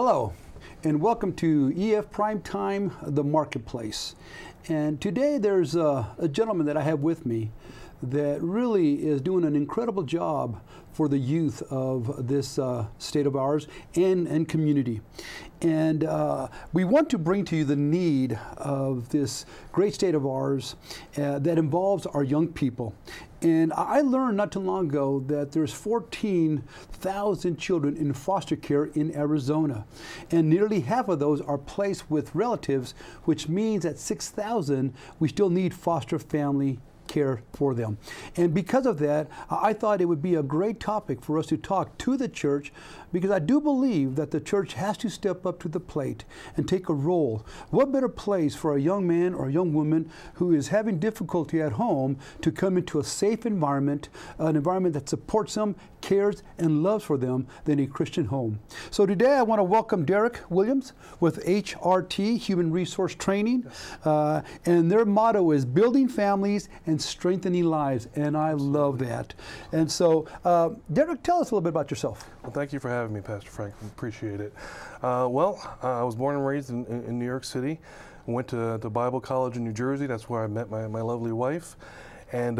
Hello, and welcome to EF Primetime, The Marketplace. And today there's a gentleman that I have with me that really is doing an incredible job for the youth of this state of ours and community. And we want to bring to you the need of this great state of ours that involves our young people. And I learned not too long ago that there's 14,000 children in foster care in Arizona. And nearly half of those are placed with relatives, which means at 6,000, we still need foster family care for them. And because of that, I thought it would be a great topic for us to talk to the church, because I do believe that the church has to step up to the plate and take a role. What better place for a young man or a young woman who is having difficulty at home to come into a safe environment, an environment that supports them, cares, and loves for them than a Christian home. So today I want to welcome Derrick Williams with HRT, Human Resource Training, and their motto is building families and strengthening lives, and I love that. And so, Derrick, tell us a little bit about yourself. Well, thank you for having me, Pastor Frank. Appreciate it. I was born and raised in New York City. Went to Bible college in New Jersey. That's where I met my lovely wife. And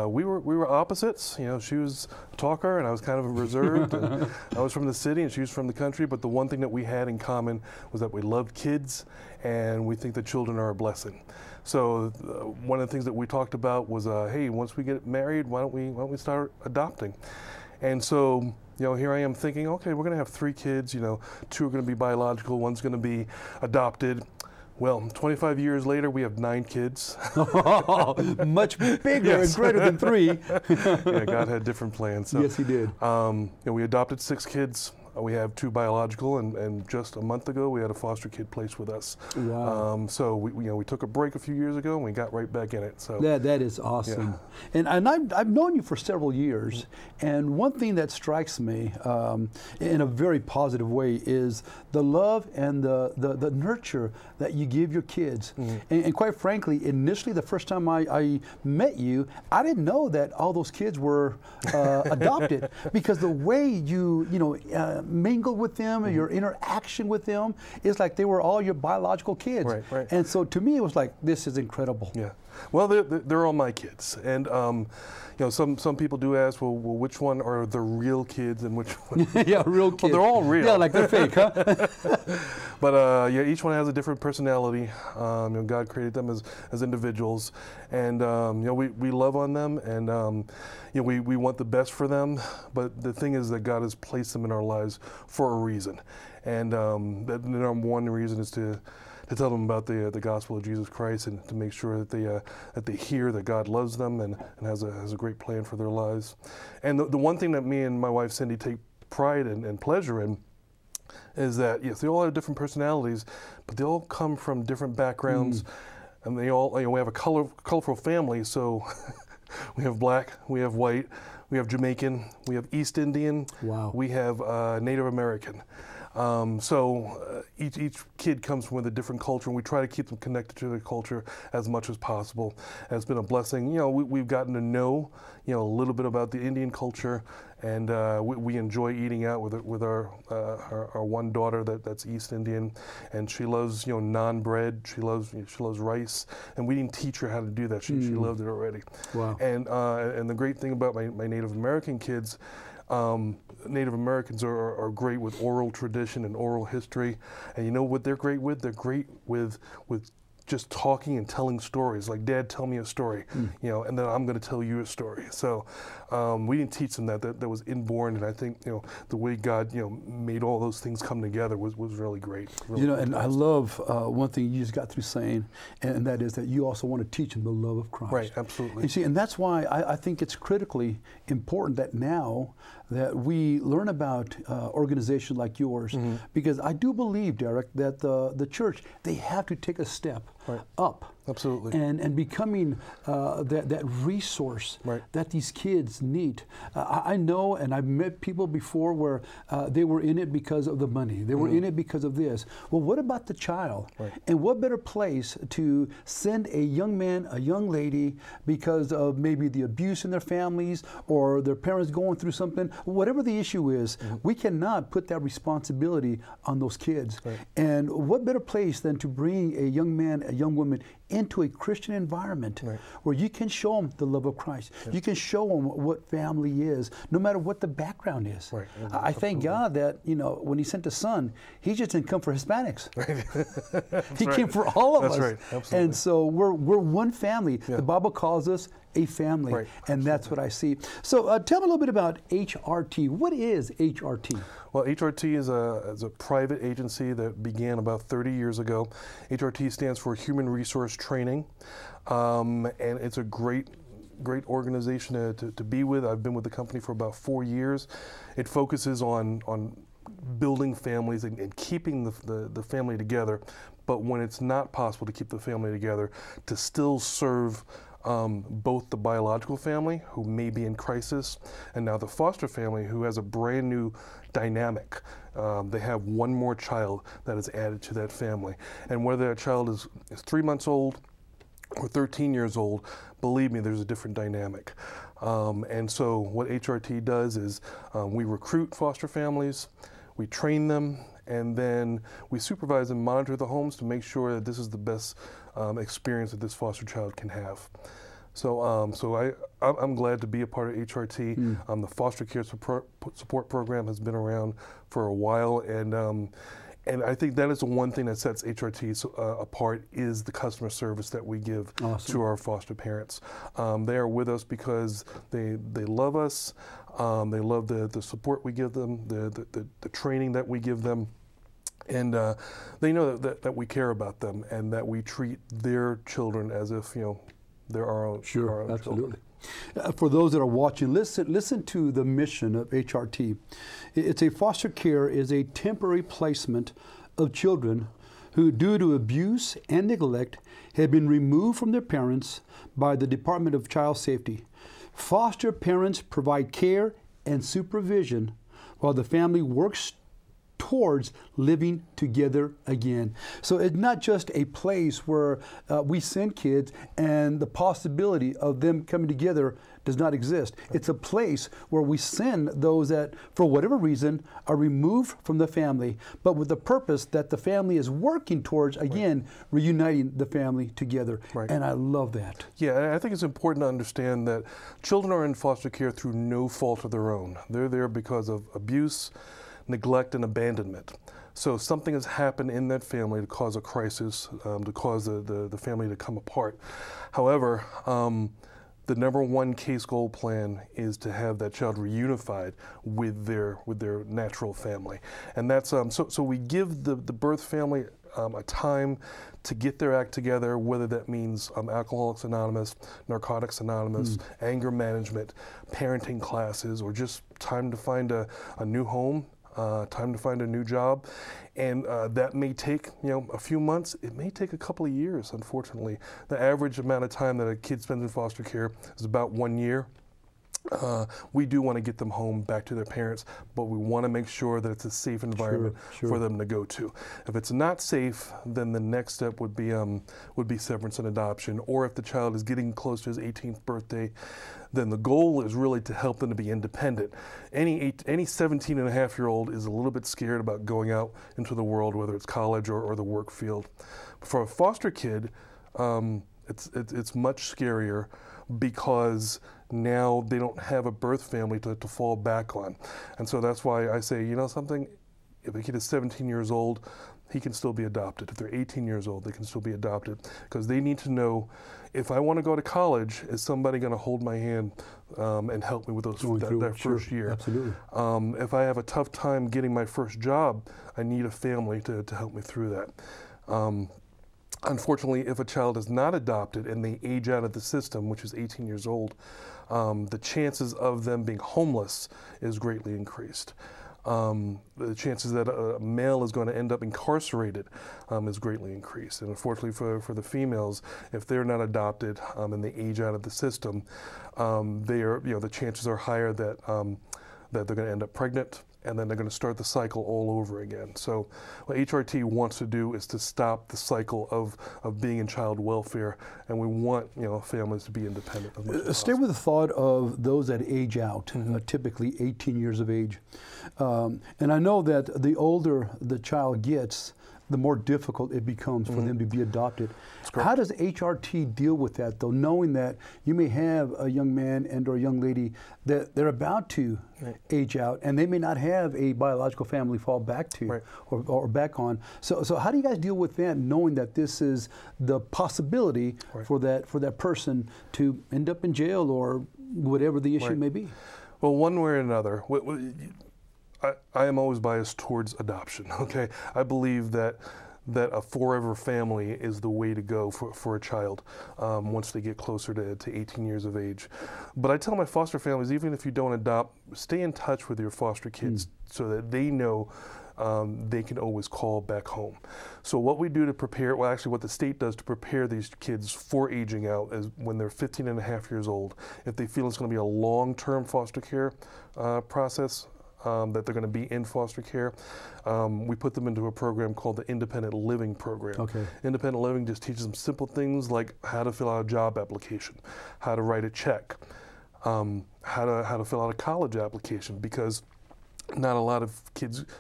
we were opposites. You know, she was a talker and I was kind of reserved. And I was from the city and she was from the country. But the one thing that we had in common was that we loved kids and we think that children are a blessing. So one of the things that we talked about was, hey, once we get married, why don't we start adopting? And so, you know, here I am thinking, okay, we're going to have 3 kids. You know, 2 are going to be biological, 1's going to be adopted. Well, 25 years later, we have 9 kids. Much bigger Yes. and greater than 3. Yeah, God had different plans. So, yes, He did. You know, we adopted 6 kids. We have 2 biological, and just a month ago, we had a foster kid placed with us. Wow. So we took a break a few years ago, and we got right back in it. So That is awesome. Yeah. And I've known you for several years, and one thing that strikes me in a very positive way is the love and the nurture that you give your kids. And quite frankly, initially, the first time I met you, I didn't know that all those kids were adopted, because the way you mingle with them, and your interaction with them is like they were all your biological kids. Right. And so to me, it was like, this is incredible. Yeah. Well, they're all my kids, and you know, some people do ask, well, which one are the real kids and which one? Yeah, real kids. Well, they're all real. Yeah, like they're fake, huh? But yeah, each one has a different personality. You know, God created them as individuals, and you know, we love on them, and you know, we want the best for them. But the thing is that God has placed them in our lives for a reason, and the number one reason is to tell them about the gospel of Jesus Christ, and to make sure that they hear that God loves them and has a great plan for their lives. And the one thing that me and my wife Cindy take pride and pleasure in is that, yes, they all have different personalities, but they all come from different backgrounds, and they all, you know, we have a colorful family. So we have black, we have white, we have Jamaican, we have East Indian, wow, we have Native American. So each kid comes from a different culture, and we try to keep them connected to their culture as much as possible. And it's been a blessing. You know, we've gotten to know, you know, a little bit about the Indian culture, and we enjoy eating out with our one daughter that's East Indian, and she loves, you know, naan bread. She loves rice, and we didn't teach her how to do that. She loved it already. Wow. And the great thing about my Native American kids. Native Americans are great with oral tradition and oral history, and you know what they're great with? They're great with just talking and telling stories. Like, Dad, tell me a story, you know, and then I'm going to tell you a story. So we didn't teach them that was inborn, and I think, you know, the way God, you know, made all those things come together was really great. Really, you know, and I love one thing you just got through saying, and that is that you also want to teach them the love of Christ. Right, absolutely. You see, and that's why I think it's critically important that now that we learn about organizations like yours, because I do believe, Derrick, that the church, they have to take a step up. Absolutely. And becoming that resource that these kids need. I know, and I've met people before where they were in it because of the money. They were in it because of this. Well, what about the child? And what better place to send a young man, a young lady, because of maybe the abuse in their families or their parents going through something, whatever the issue is, we cannot put that responsibility on those kids. And what better place than to bring a young man, a young woman into a Christian environment where you can show them the love of Christ. You can show them what family is, no matter what the background is. I thank God that, you know, when He sent His Son, He just didn't come for Hispanics. He came for all of us. Absolutely. And so we're one family. The Bible calls us a family, and that's what I see. So tell me a little bit about HRT. What is HRT? Well, HRT is a private agency that began about 30 years ago. HRT stands for Human Resource Training, and it's a great organization to be with. I've been with the company for about 4 years. It focuses on building families and keeping the family together, but when it's not possible to keep the family together, to still serve both the biological family, who may be in crisis, and now the foster family, who has a brand new dynamic. They have one more child that is added to that family. And whether that child is 3 months old or 13 years old, believe me, there's a different dynamic. And so what HRT does is we recruit foster families, we train them, and then we supervise and monitor the homes to make sure that this is the best experience that this foster child can have. So, I'm glad to be a part of HRT. The foster care support program has been around for a while, and I think that is the one thing that sets HRT apart, is the customer service that we give to our foster parents. They are with us because they love us. They love the support we give them, the training that we give them. And they know that we care about them and that we treat their children as if, you know, they're our own. Sure, absolutely. For those that are watching, listen to the mission of HRT. It's a foster care is a temporary placement of children who, due to abuse and neglect, have been removed from their parents by the Department of Child Safety. Foster parents provide care and supervision while the family works towards living together again. So it's not just a place where we send kids and the possibility of them coming together does not exist. It's a place where we send those that, for whatever reason, are removed from the family, but with the purpose that the family is working towards, again, reuniting the family together. And I love that. Yeah, I think it's important to understand that children are in foster care through no fault of their own. They're there because of abuse, neglect, and abandonment. So something has happened in that family to cause a crisis, to cause the family to come apart. However, the #1 case goal plan is to have that child reunified with their natural family, and that's so we give the birth family a time to get their act together, whether that means Alcoholics Anonymous, Narcotics Anonymous, anger management, parenting classes, or just time to find a new home. Time to find a new job, and that may take, you know, a few months. It may take a couple of years, unfortunately. The average amount of time that a kid spends in foster care is about 1 year. We do want to get them home back to their parents, but we want to make sure that it's a safe environment for them to go to. If it's not safe, then the next step would be severance and adoption. Or if the child is getting close to his 18th birthday, then the goal is really to help them to be independent. Any 17-and-a-half-year-old is a little bit scared about going out into the world, whether it's college or the work field. For a foster kid, it's much scarier, because now they don't have a birth family to fall back on. And so that's why I say, you know something, if a kid is 17 years old, he can still be adopted. If they're 18 years old, they can still be adopted, because they need to know, if I want to go to college, is somebody going to hold my hand and help me with that first year? Absolutely. If I have a tough time getting my first job, I need a family to help me through that. Unfortunately, if a child is not adopted and they age out of the system, which is 18 years old, the chances of them being homeless is greatly increased. the chances that a male is going to end up incarcerated is greatly increased. And unfortunately for the females, if they're not adopted and they age out of the system, the chances are higher that that they're going to end up pregnant, and then they're going to start the cycle all over again. So what HRT wants to do is to stop the cycle of being in child welfare, and we want families to be independent. Stay with the thought of those that age out, typically 18 years of age. And I know that the older the child gets, the more difficult it becomes for them to be adopted. How does HRT deal with that, though, knowing that you may have a young man and or a young lady that they're about to age out, and they may not have a biological family fall back to or back on? So how do you guys deal with that, knowing that this is the possibility for that person to end up in jail or whatever the issue may be? Well, one way or another, I am always biased towards adoption. Okay, I believe that a forever family is the way to go for a child once they get closer to 18 years of age. But I tell my foster families, even if you don't adopt, stay in touch with your foster kids so that they know they can always call back home. So what we do to prepare, well, actually what the state does to prepare these kids for aging out is when they're 15 and a half years old, if they feel it's going to be a long-term foster care process, that they're going to be in foster care, we put them into a program called the Independent Living Program. Okay. Independent Living just teaches them simple things like how to fill out a job application, how to write a check, how to fill out a college application, because not a lot of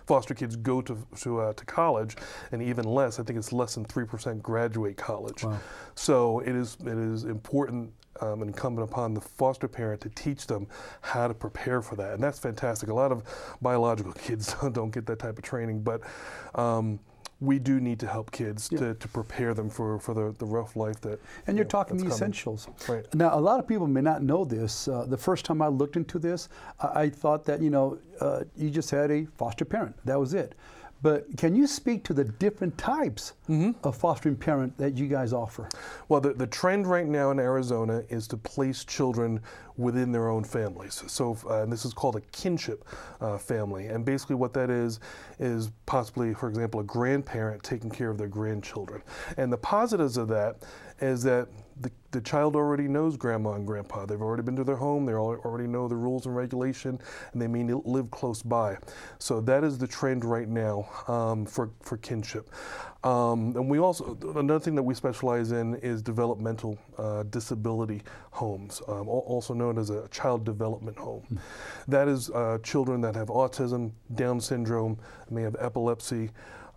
foster kids go to college, and even less, I think it's less than 3% graduate college. Wow. So it is important and incumbent upon the foster parent to teach them how to prepare for that. And that's fantastic. A lot of biological kids don't get that type of training, but we do need to help kids to prepare them for the rough life that. And you're talking the essentials. Right. Now, a lot of people may not know this. The first time I looked into this, I thought that, you just had a foster parent. That was it. But can you speak to the different types of fostering parent that you guys offer? Well, the trend right now in Arizona is to place children within their own families. So and this is called a kinship family. And basically what that is possibly, for example, a grandparent taking care of their grandchildren. And the positives of that is that the child already knows grandma and grandpa. They've already been to their home. They already know the rules and regulation, and they may live close by. So that is the trend right now for kinship. And we also, another thing that we specialize in is developmental disability homes, also known as a child development home. That is children that have autism, Down syndrome, may have epilepsy,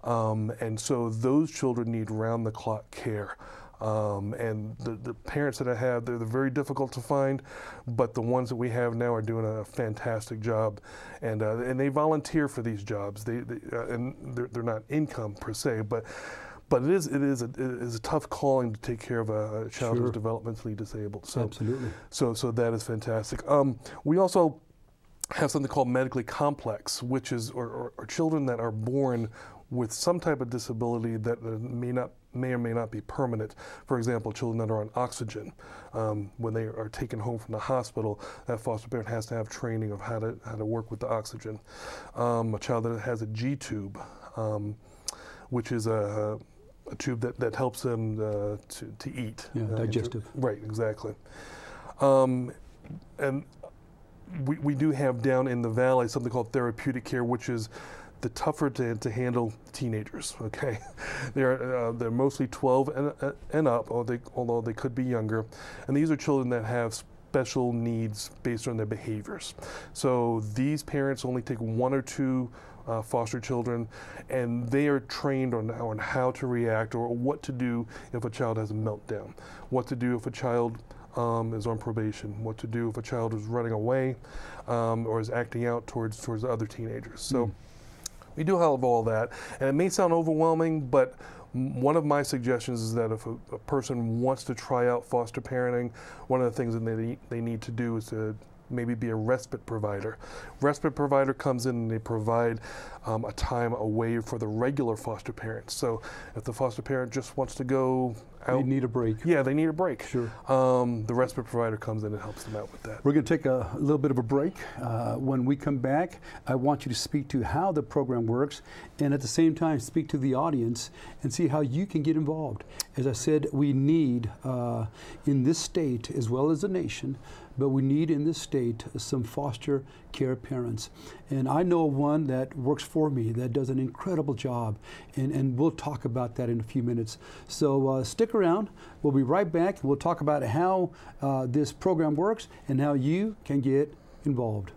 and so those children need round-the-clock care. And the parents that I have, they're very difficult to find, but the ones that we have now are doing a fantastic job, and they volunteer for these jobs. And they're not income per se, but it is a tough calling to take care of a child who's developmentally disabled. So, absolutely. So that is fantastic. We also have something called medically complex, which is or children that are born with some type of disability that may or may not be permanent. For example, children that are on oxygen, when they are taken home from the hospital, that foster parent has to have training of how to work with the oxygen. A child that has a G-tube, which is a tube that helps them to eat. Yeah, digestive. Right, exactly. And we do have down in the valley something called therapeutic care, which is the tougher to handle teenagers. Okay, they're mostly 12 and up, although they could be younger, and these are children that have special needs based on their behaviors. So these parents only take 1 or 2 foster children, and they are trained on how to react or what to do if a child has a meltdown, what to do if a child is on probation, what to do if a child is running away or is acting out towards other teenagers. So we do have all that, and it may sound overwhelming, but one of my suggestions is that if a person wants to try out foster parenting, one of the things that they need to do is to maybe be a respite provider. Respite provider comes in and they provide a time away for the regular foster parents. So if the foster parent just wants to go They need a break. Yeah, they need a break. Sure. The respite provider comes in and helps them out with that. We're going to take a little bit of a break. When we come back, I want you to speak to how the program works, and at the same time speak to the audience and see how you can get involved. As I said, we need in this state as well as the nation, but we need in this state some foster care parents. And I know one that works for me that does an incredible job, and we'll talk about that in a few minutes. So stick around. We'll be right back. We'll talk about how this program works and how you can get involved.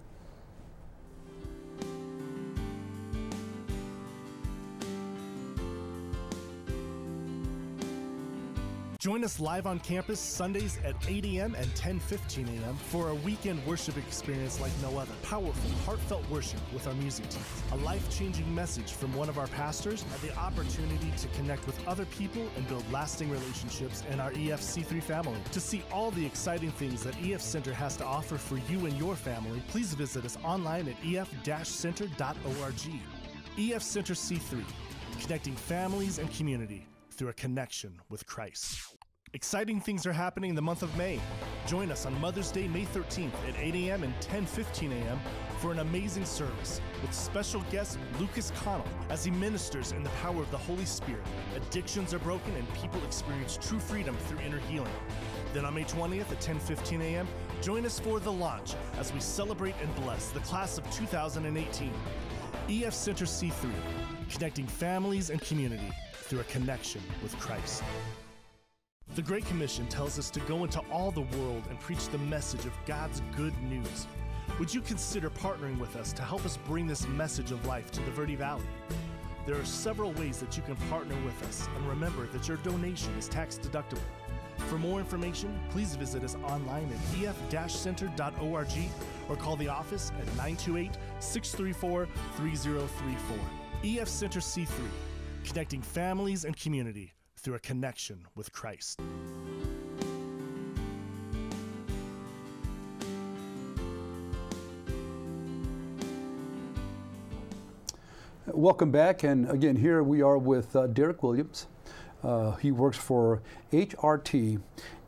Join us live on campus Sundays at 8 a.m. and 10:15 a.m. for a weekend worship experience like no other. Powerful, heartfelt worship with our music team, a life-changing message from one of our pastors, and the opportunity to connect with other people and build lasting relationships in our EFC3 family. To see all the exciting things that EF Center has to offer for you and your family, please visit us online at ef-center.org. EF Center C3, connecting families and community through a connection with Christ. Exciting things are happening in the month of May. Join us on Mother's Day, May 13th at 8 a.m. and 10:15 a.m. for an amazing service with special guest Lucas Connell as he ministers in the power of the Holy Spirit. Addictions are broken and people experience true freedom through inner healing. Then on May 20th at 10:15 a.m., join us for the launch as we celebrate and bless the class of 2018. EF Center C3, connecting families and community through a connection with Christ. The Great Commission tells us to go into all the world and preach the message of God's good news. Would you consider partnering with us to help us bring this message of life to the Verde Valley? There are several ways that you can partner with us, and remember that your donation is tax deductible. For more information, please visit us online at ef-center.org or call the office at 928-634-3034. EF Center C3, connecting families and community through a connection with Christ. Welcome back, and again, here we are with Derrick Williams. He works for HRT,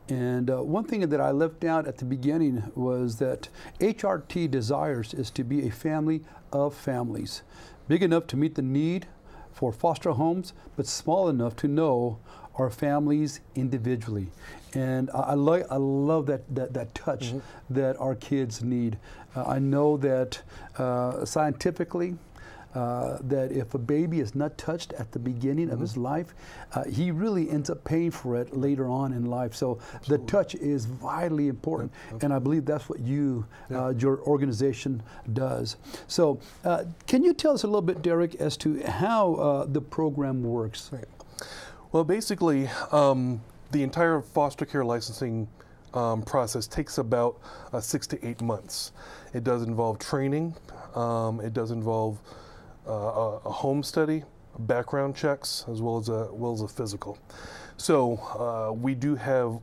and one thing that I left out at the beginning was that HRT desires is to be a family of families, big enough to meet the need for foster homes, but small enough to know our families individually. And I love that touch that our kids need. I know that scientifically, that if a baby is not touched at the beginning of his life, he really ends up paying for it later on in life. So the touch is vitally important, and I believe that's what you, your organization does. So can you tell us a little bit, Derrick, as to how the program works? Right. Well, basically, the entire foster care licensing process takes about 6 to 8 months. It does involve training. It does involve a home study, background checks, as well as a physical. So we do have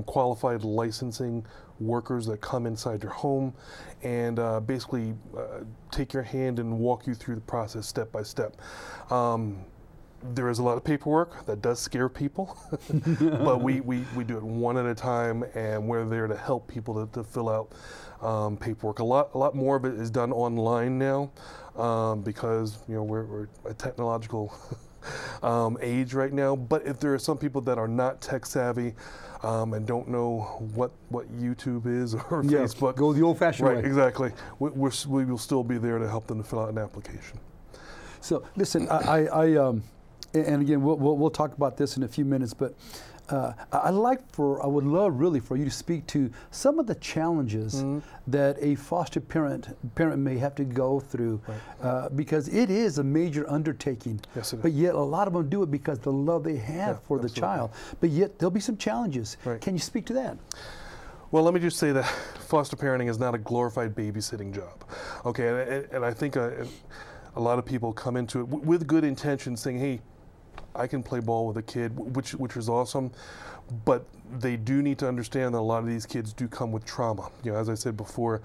qualified licensing workers that come inside your home and basically take your hand and walk you through the process step by step. There is a lot of paperwork that does scare people, but we do it one at a time, and we're there to help people to fill out paperwork. A lot more of it is done online now because we're a technological age right now. But if there are some people that are not tech savvy and don't know what YouTube is or Facebook, go the old-fashioned way. Right, exactly. We will still be there to help them to fill out an application. So listen, and again, we'll talk about this in a few minutes, but I would love really for you to speak to some of the challenges that a foster parent may have to go through, because it is a major undertaking. Yes, it is. But yet a lot of them do it because the love they have for the child. But yet there'll be some challenges. Right. Can you speak to that? Well, let me just say that foster parenting is not a glorified babysitting job. Okay, and I think a lot of people come into it with good intentions, saying, "Hey, I can play ball with a kid," which is awesome, but they do need to understand that a lot of these kids do come with trauma. As I said before,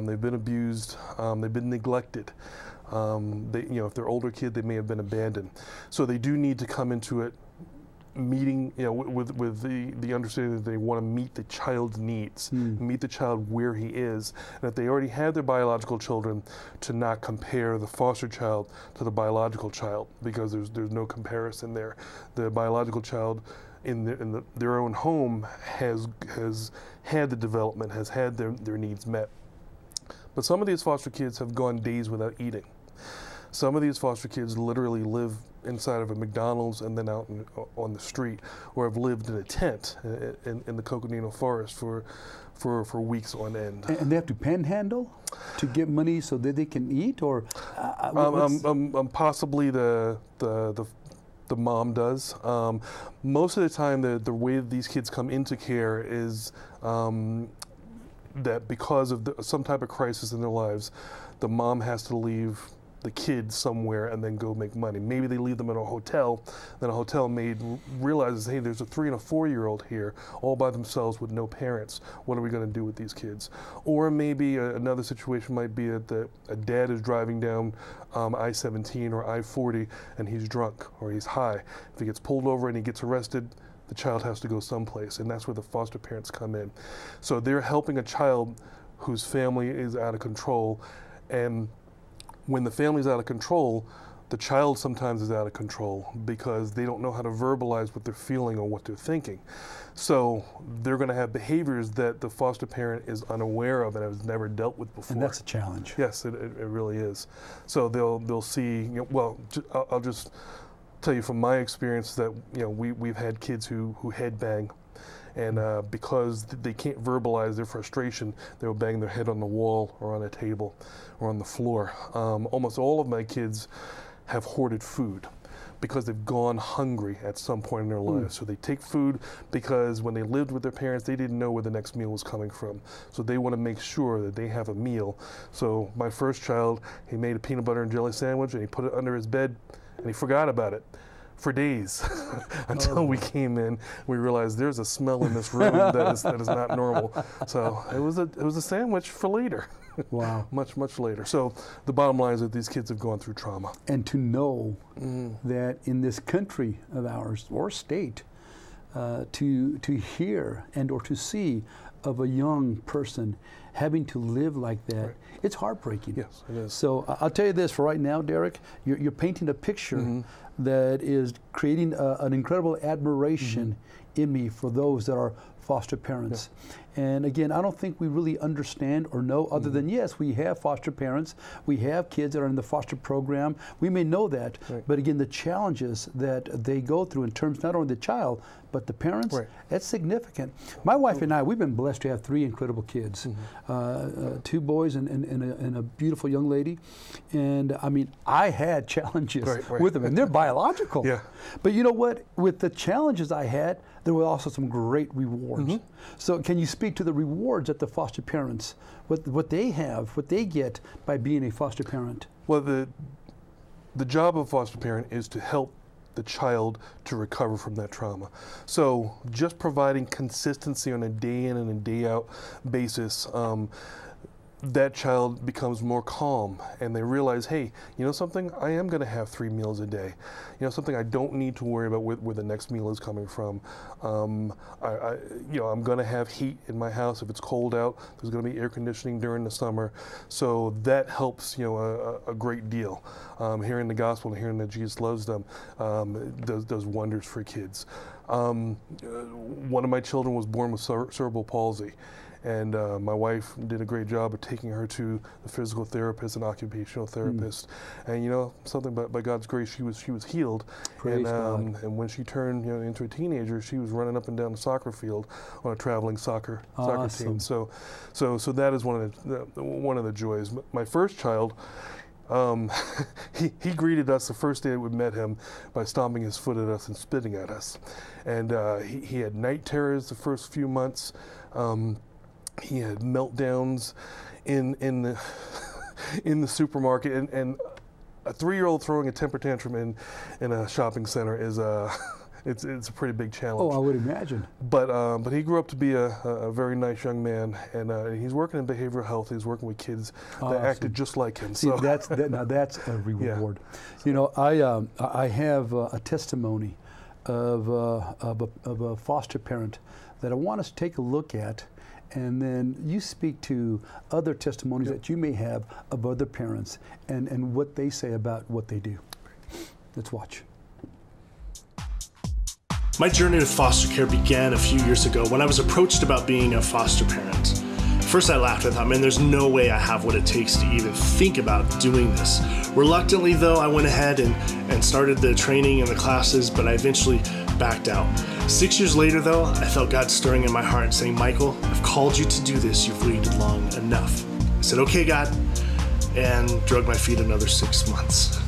they've been abused, they've been neglected. If they're older kid, they may have been abandoned. So they do need to come into it meeting, with the understanding that they want to meet the child's needs, meet the child where he is, and if they already have their biological children, to not compare the foster child to the biological child, because there's no comparison there. The biological child in their own home has had the development, has had their needs met. But some of these foster kids have gone days without eating. Some of these foster kids literally live inside of a McDonald's and then out on the street, or have lived in a tent in the Coconino Forest for weeks on end. And they have to panhandle to get money so that they can eat, or possibly the mom does. Most of the time, the way that these kids come into care is that because of some type of crisis in their lives, the mom has to leave the kids somewhere and then go make money. Maybe they leave them in a hotel, then a hotel maid realizes, hey, there's a 3- and 4-year-old here all by themselves with no parents. What are we going to do with these kids? Or maybe another situation might be that a dad is driving down I-17 or I-40 and he's drunk or he's high. If he gets pulled over and he gets arrested, the child has to go someplace, and that's where the foster parents come in. So they're helping a child whose family is out of control, and when the family's out of control, the child sometimes is out of control because they don't know how to verbalize what they're feeling or what they're thinking. So they're going to have behaviors that the foster parent is unaware of and has never dealt with before. And that's a challenge. Yes, it really is. So they'll see, I'll just tell you from my experience that we've had kids who headbang. And because they can't verbalize their frustration, they'll bang their head on the wall or on a table or on the floor. Almost all of my kids have hoarded food because they've gone hungry at some point in their lives. So they take food because when they lived with their parents, they didn't know where the next meal was coming from. So they want to make sure that they have a meal. So my first child, he made a peanut butter and jelly sandwich and he put it under his bed and he forgot about it for days until we came in. We realized there's a smell in this room that is not normal. So it was a sandwich for later. Wow. much later. So the bottom line is that these kids have gone through trauma. And to know that in this country of ours or state, to hear and or to see of a young person having to live like that, right. It's heartbreaking. Yes, it is. So I'll tell you this for right now, Derrick, you're painting a picture that is creating an incredible admiration in me for those that are foster parents. Yeah. And again, I don't think we really understand or know, other than, yes, we have foster parents, we have kids that are in the foster program, we may know that, right. But again, the challenges that they go through in terms not only the child, but the parents, right. That's significant. My wife and I, we've been blessed to have 3 incredible kids, 2 boys and a beautiful young lady. And I mean, I had challenges right. with them, and they're biological. Yeah. But you know what? With the challenges I had, there were also some great rewards. So can you speak to the rewards that the foster parents, what they have, what they get by being a foster parent? Well, the job of a foster parent is to help the child to recover from that trauma. So just providing consistency on a day in and a day out basis, that child becomes more calm and they realize, hey, you know something, I am going to have 3 meals a day. You know something, I don't need to worry about where the next meal is coming from. I'm going to have heat in my house. If it's cold out, there's going to be air conditioning during the summer. So that helps, a great deal. Hearing the gospel and hearing that Jesus loves them does wonders for kids. One of my children was born with cerebral palsy. And my wife did a great job of taking her to the physical therapist and occupational therapist. And something by God's grace, she was healed. Praise God. And when she turned into a teenager, she was running up and down the soccer field on a traveling soccer team. So that is one of the joys. My first child, he greeted us the first day that we met him by stomping his foot at us and spitting at us. And he had night terrors the first few months. He had meltdowns in the supermarket, and a 3-year-old throwing a temper tantrum in a shopping center is it's a pretty big challenge. Oh, I would imagine. But he grew up to be a very nice young man, and he's working in behavioral health. He's working with kids that acted just like him. See, now that's a reward. Yeah. I have a testimony of a foster parent that I want us to take a look at, and then you speak to other testimonies that you may have of other parents and what they say about what they do. Let's watch. My journey with foster care began a few years ago when I was approached about being a foster parent. First I laughed. I thought, man, there's no way I have what it takes to even think about doing this. Reluctantly though, I went ahead and started the training and the classes, but I eventually backed out. 6 years later though, I felt God stirring in my heart saying, Michael, I've called you to do this. You've waited long enough. I said, okay, God, and drug my feet another 6 months.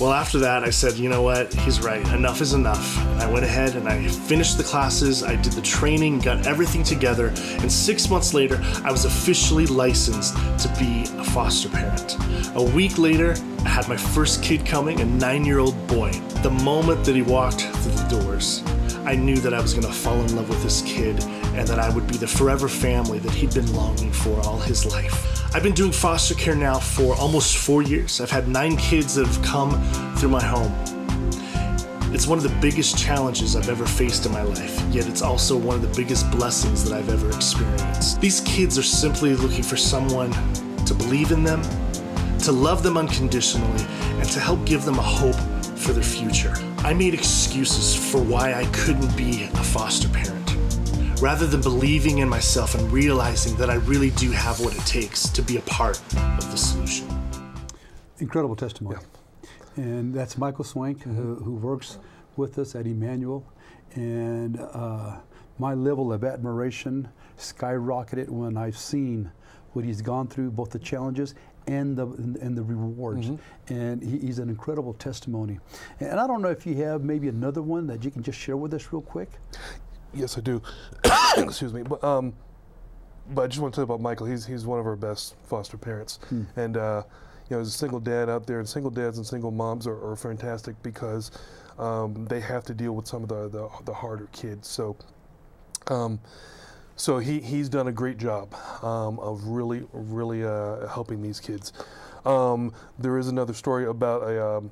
Well, after that, I said, you know what, he's right, enough is enough. And I went ahead and I finished the classes, I did the training, got everything together, and 6 months later, I was officially licensed to be a foster parent. A week later, I had my first kid coming, a 9-year-old boy. The moment that he walked through the doors, I knew that I was gonna fall in love with this kid and that I would be the forever family that he'd been longing for all his life. I've been doing foster care now for almost 4 years. I've had 9 kids that have come through my home. It's one of the biggest challenges I've ever faced in my life, yet it's also one of the biggest blessings that I've ever experienced. These kids are simply looking for someone to believe in them, to love them unconditionally, and to help give them a hope for their future. I made excuses for why I couldn't be a foster parent, rather than believing in myself and realizing that I really do have what it takes to be a part of the solution. Incredible testimony. Yeah. And that's Michael Swank, who works with us at Emmanuel. And my level of admiration skyrocketed when I've seen what he's gone through, both the challenges and the rewards. And he's an incredible testimony. And I don't know if you have maybe another one that you can just share with us real quick. Yes, I do. Excuse me. But I just want to tell you about Michael. He's one of our best foster parents. And you know, as a single dad out there, and single dads and single moms are fantastic because they have to deal with some of the harder kids. So he's done a great job of really helping these kids. There is another story about a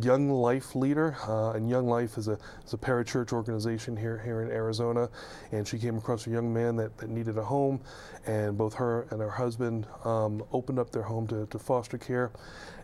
Young Life leader, and Young Life is a parachurch organization here in Arizona, and she came across a young man that needed a home, and both her and her husband opened up their home to foster care,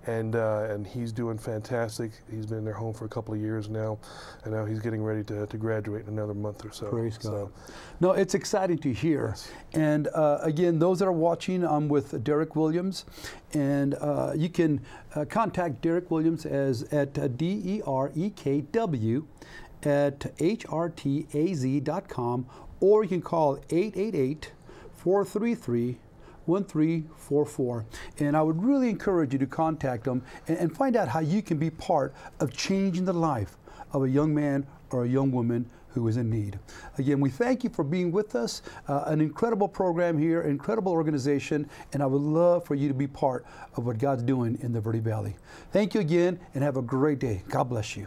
and he's doing fantastic. He's been in their home for a couple of years now, and now he's getting ready to graduate in another month or so. Praise God. No, it's exciting to hear. Yes. And again, those that are watching, I'm with Derrick Williams, and you can contact Derrick Williams at DEREKW@HRTAZ.com, or you can call 888-433-1344. And I would really encourage you to contact them and find out how you can be part of changing the life of a young man or a young woman who is in need. Again, we thank you for being with us. An incredible program here, incredible organization, and I would love for you to be part of what God's doing in the Verde Valley. Thank you again, and have a great day. God bless you.